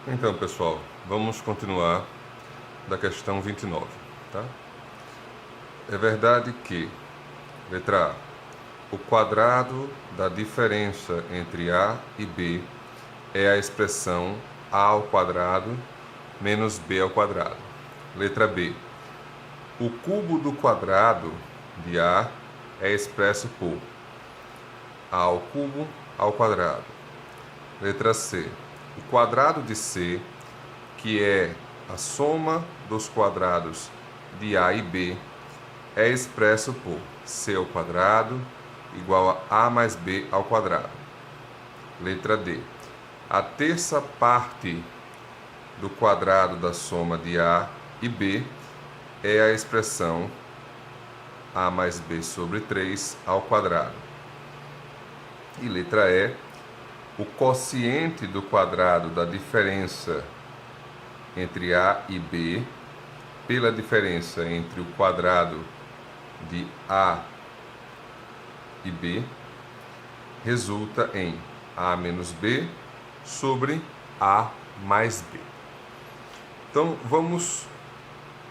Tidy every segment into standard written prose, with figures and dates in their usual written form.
Então, pessoal, vamos continuar da questão 29, tá? É verdade que, letra A, o quadrado da diferença entre A e B é a expressão A ao quadrado menos B ao quadrado. Letra B, o cubo do quadrado de A é expresso por A ao cubo ao quadrado. Letra C, o quadrado de C, que é a soma dos quadrados de A e B, é expresso por C ao quadrado igual a mais B ao quadrado. Letra D, a terça parte do quadrado da soma de A e B é a expressão A mais B sobre 3 ao quadrado. E letra E, o quociente do quadrado da diferença entre A e B pela diferença entre o quadrado de A e B resulta em A menos B sobre A mais B. Então, vamos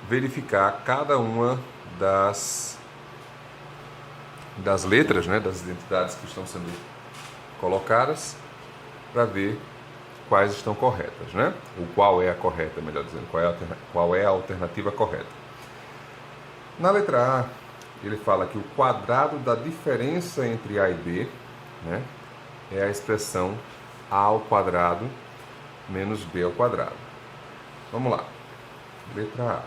verificar cada uma das letras, né, das identidades que estão sendo colocadas, para ver quais estão corretas, né? Ou qual é a correta, melhor dizendo, qual é a alternativa correta. Na letra A, ele fala que o quadrado da diferença entre A e B, né, é a expressão A ao quadrado menos B ao quadrado. Vamos lá. Letra A.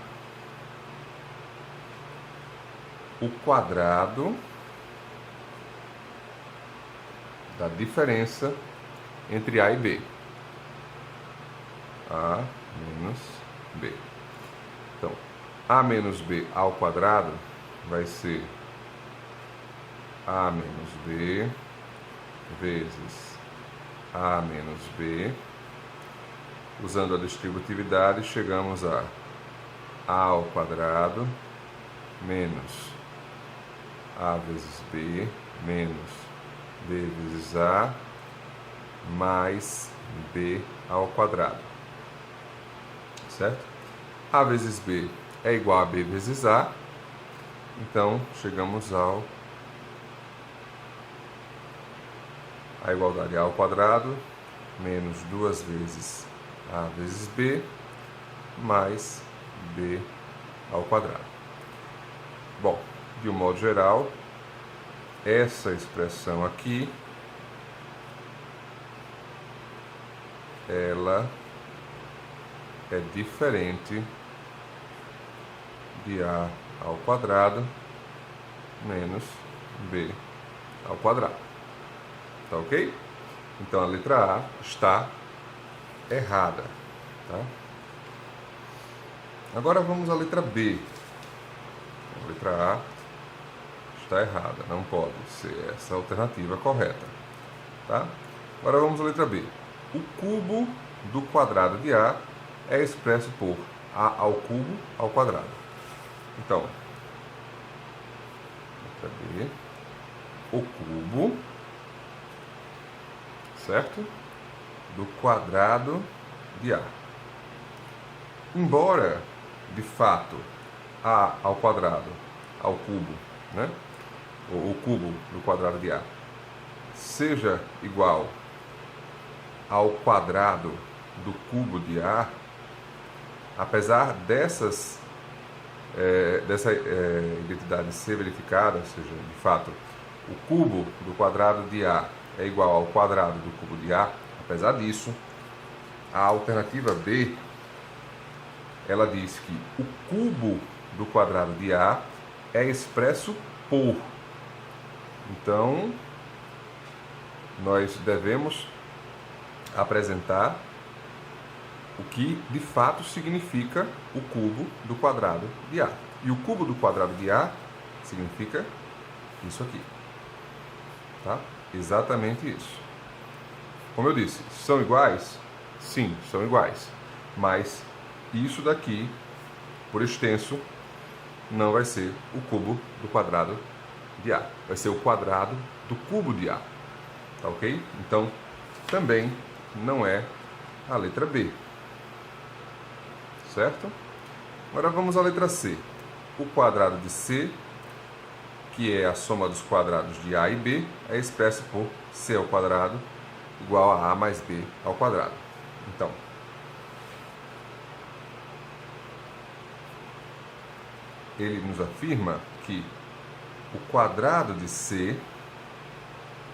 O quadrado da diferença entre A e B. A menos B. Então, A menos B ao quadrado vai ser A menos B vezes A menos B. Usando a distributividade, chegamos a ao quadrado menos A vezes B menos B vezes A mais B ao quadrado, certo? A vezes B é igual a B vezes A, então chegamos a igualdade A ao quadrado menos 2 vezes A vezes B mais B ao quadrado. Bom, de um modo geral, essa expressão aqui, ela é diferente de A ao quadrado menos B ao quadrado. Tá ok? Então a letra A está errada, tá? Agora vamos à letra B. A letra A está errada, não pode ser essa a alternativa correta, tá? Agora vamos à letra B. O cubo do quadrado de A é expresso por A ao cubo ao quadrado. Então, letra B, o cubo, certo? Do quadrado de A. Embora, de fato, A ao quadrado, ao cubo, né? O cubo do quadrado de A seja igual ao quadrado do cubo de A, apesar dessa identidade ser verificada, ou seja, de fato, o cubo do quadrado de A é igual ao quadrado do cubo de A, apesar disso, a alternativa B, ela diz que o cubo do quadrado de A é expresso por. Então, nós devemos apresentar o que de fato significa o cubo do quadrado de A. E o cubo do quadrado de A significa isso aqui. Tá? Exatamente isso. Como eu disse, são iguais? Sim, são iguais. Mas isso daqui, por extenso, não vai ser o cubo do quadrado de A. Vai ser o quadrado do cubo de A. Tá ok? Então, também não é a letra B. certo? Agora vamos à letra C. O quadrado de C, que é a soma dos quadrados de A e B, é expresso por C ao quadrado igual a A mais B ao quadrado. Então, ele nos afirma que o quadrado de C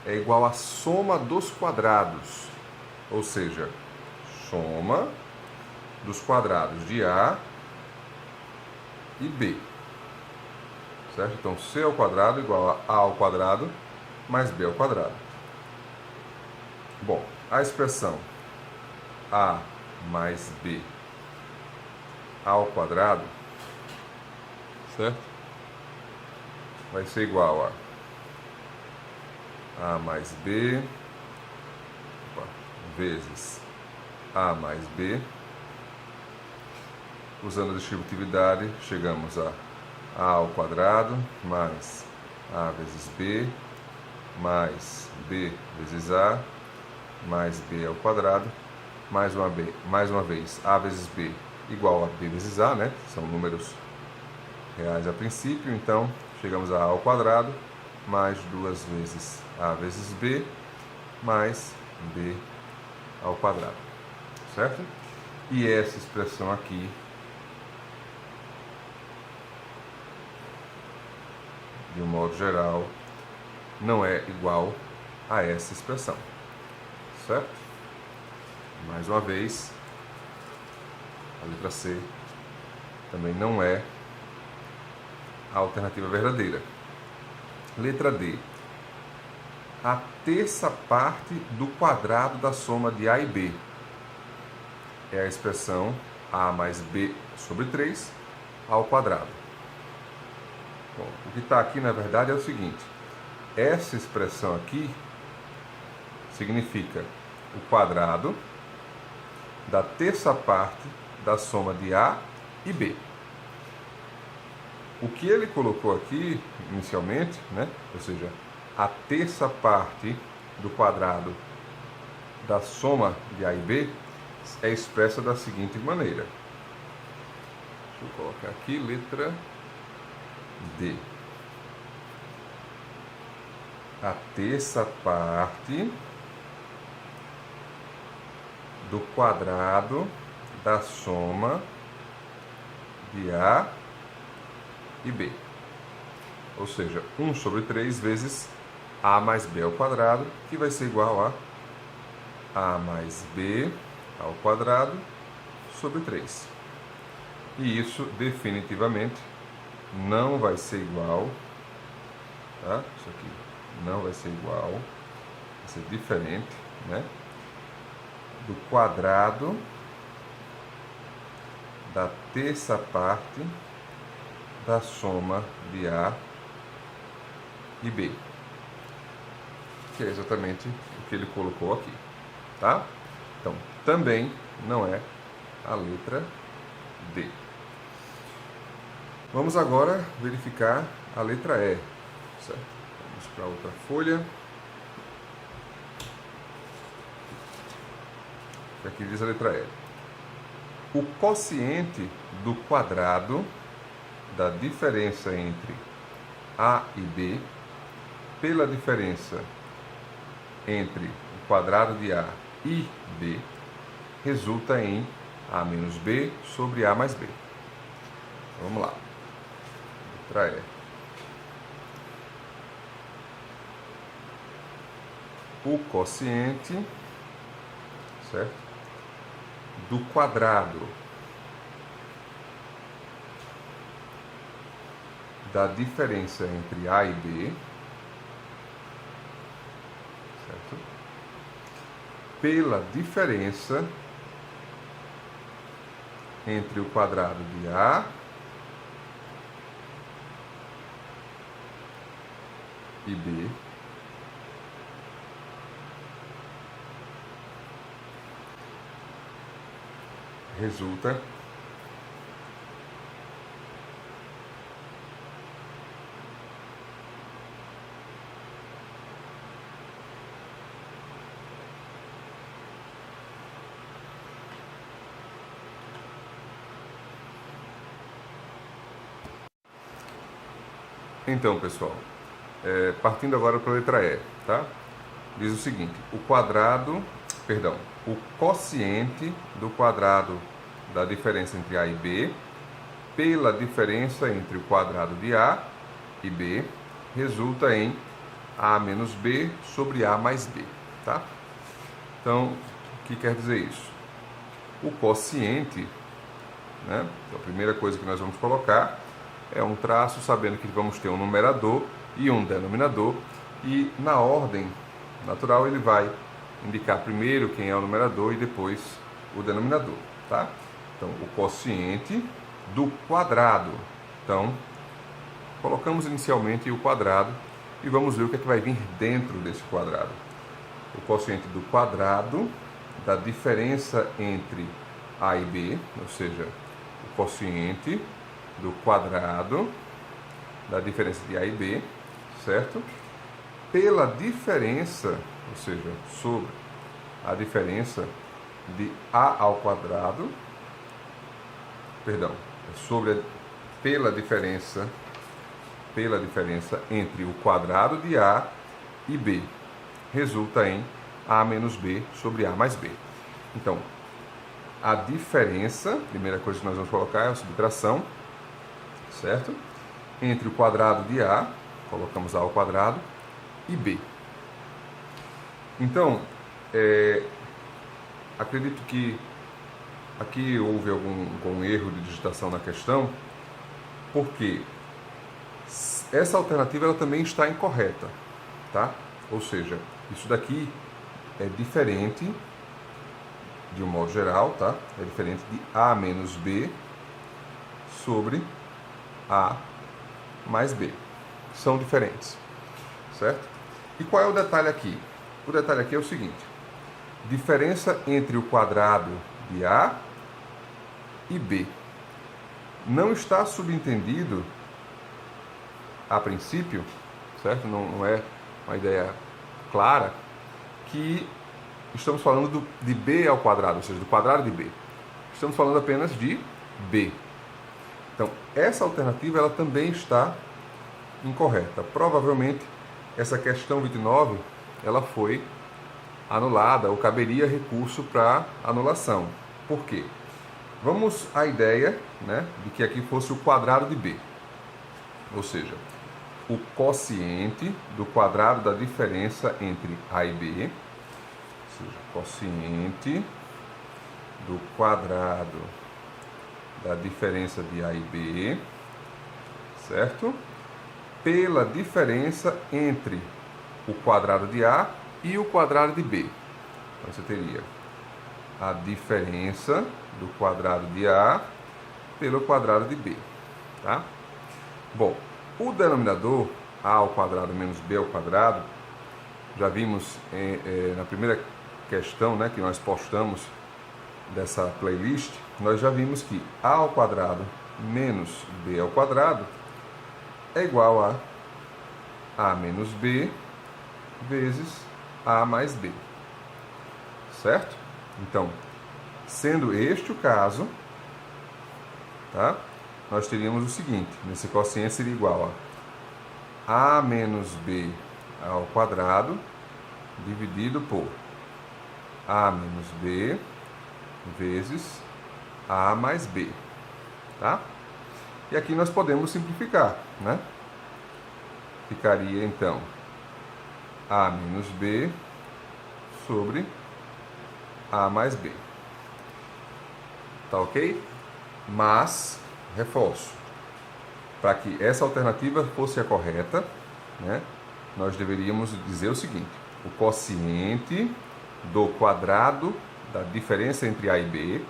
é igual à soma dos quadrados, ou seja, soma dos quadrados de A e B, certo? Então, C ao quadrado igual a ao quadrado mais B ao quadrado. Bom, a expressão A mais B ao quadrado, certo? Vai ser igual a mais B vezes A mais B. Usando a distributividade, chegamos a ao quadrado mais A vezes B, mais B vezes A, mais B ao quadrado, mais uma vez A vezes B igual a B vezes A, né? São números reais a princípio, então chegamos a ao quadrado, mais duas vezes A vezes B, mais B ao quadrado, certo? E essa expressão aqui, de um modo geral, não é igual a essa expressão, certo? Mais uma vez, a letra C também não é a alternativa verdadeira. Letra D. A terça parte do quadrado da soma de A e B é a expressão A mais B sobre 3 ao quadrado. Bom, o que está aqui, na verdade, é o seguinte. Essa expressão aqui significa o quadrado da terça parte da soma de A e B. O que ele colocou aqui, inicialmente, né? Ou seja, a terça parte do quadrado da soma de A e B é expressa da seguinte maneira. Deixa eu colocar aqui, letra D. A terça parte do quadrado da soma de A e B. Ou seja, 1 sobre 3 vezes A mais B ao quadrado, que vai ser igual a mais B ao quadrado sobre 3. E isso definitivamente não vai ser igual, tá? Isso aqui não vai ser igual, vai ser diferente, né? Do quadrado da terça parte da soma de A e B, que é exatamente o que ele colocou aqui, tá? Então, também não é a letra D. Vamos agora verificar a letra E, certo? Vamos para outra folha. Aqui diz a letra E. O quociente do quadrado da diferença entre A e B pela diferença entre o quadrado de A e B resulta em A menos B sobre A mais B. Vamos lá. Letra E. O quociente, certo? Do quadrado da diferença entre A e B, certo? Pela diferença entre o quadrado de A e B resulta Então, pessoal, partindo agora para a letra E, tá? Diz o seguinte: o quociente do quadrado da diferença entre A e B pela diferença entre o quadrado de A e B resulta em A menos B sobre A mais B, tá? Então, o que quer dizer isso? O quociente, né? Então, a primeira coisa que nós vamos colocar é um traço, sabendo que vamos ter um numerador e um denominador, e na ordem natural ele vai indicar primeiro quem é o numerador e depois o denominador, tá? Então, o quociente do quadrado. Então, colocamos inicialmente o quadrado e vamos ver o que é que vai vir dentro desse quadrado. O quociente do quadrado da diferença entre A e B, ou seja, o quociente do quadrado da diferença de A e B, certo? Pela diferença, ou seja, sobre a diferença de A ao quadrado, pela diferença entre o quadrado de A e B, resulta em A menos B sobre A mais B. Então, a diferença, primeira coisa que nós vamos colocar é a subtração, certo? Entre o quadrado de A, colocamos A ao quadrado, e B. Então, acredito que aqui houve algum erro de digitação na questão, porque essa alternativa ela também está incorreta, tá? Ou seja, isso daqui é diferente, de um modo geral, tá? É diferente de A menos B sobre A mais B. São diferentes, certo? E qual é o detalhe aqui? O detalhe aqui é o seguinte: diferença entre o quadrado de A e B. Não está subentendido, a princípio, certo? Não é uma ideia clara, que estamos falando de B ao quadrado, ou seja, do quadrado de B. Estamos falando apenas de B. Então, essa alternativa ela também está incorreta. Provavelmente, essa questão 29 ela foi anulada, ou caberia recurso para anulação. Por quê? Vamos à ideia, né, de que aqui fosse o quadrado de B. Ou seja, o quociente do quadrado da diferença entre A e B, ou seja, quociente do quadrado da diferença de A e B, certo? Pela diferença entre o quadrado de A e o quadrado de B. Então, você teria a diferença do quadrado de A pelo quadrado de B, tá? Bom, o denominador A ao quadrado menos B ao quadrado, já vimos na primeira questão, né, que nós postamos dessa playlist, nós já vimos que A ao quadrado menos B ao quadrado é igual a menos B vezes A mais B, certo? Então, sendo este o caso, tá? Nós teríamos o seguinte: nesse quociente seria igual a A menos B ao quadrado dividido por A menos B vezes A mais B, tá? E aqui nós podemos simplificar, né? Ficaria então A menos B sobre A mais B. Tá ok? Mas, reforço, para que essa alternativa fosse a correta, né, nós deveríamos dizer o seguinte: o quociente do quadrado da diferença entre A e B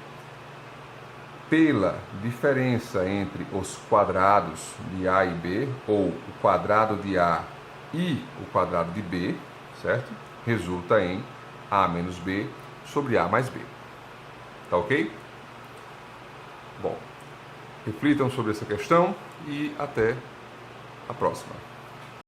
pela diferença entre os quadrados de A e B, ou o quadrado de A e o quadrado de B, certo? Resulta em A menos B sobre A mais B. Tá ok? Bom, reflitam sobre essa questão e até a próxima.